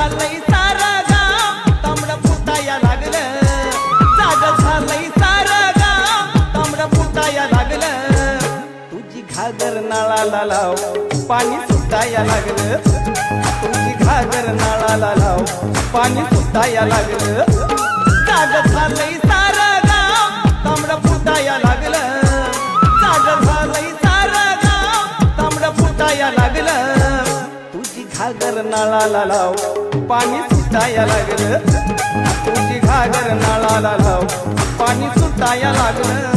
झालंय सारं गाव तांबडं फुटाया लागलं जाग झालंय सारं गाव तांबडं फुटाया लागलं तुझी घागर नळाला लाव पाणी सुटाया लागलं तुझी घागर नळाला लाव पाणी सुटाया लागलं जाग झालंय सारं गाव तांबडं फुटाया लागलं जाग झालंय सारं गाव तांबडं फुटाया लागलं तुझी घागर नळाला लाव पाणी सुटाया लागलं तुझी घागर नळाला लाव पाणी सुटाया लागलं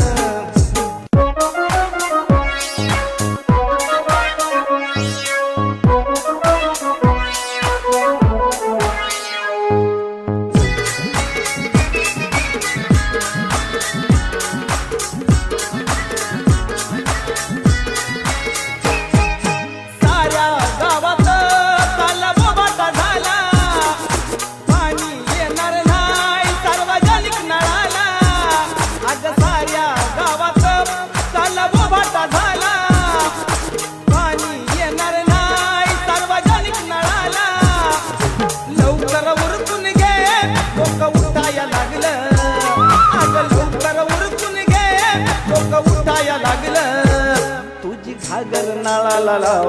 तुझी घागर नळाला लाव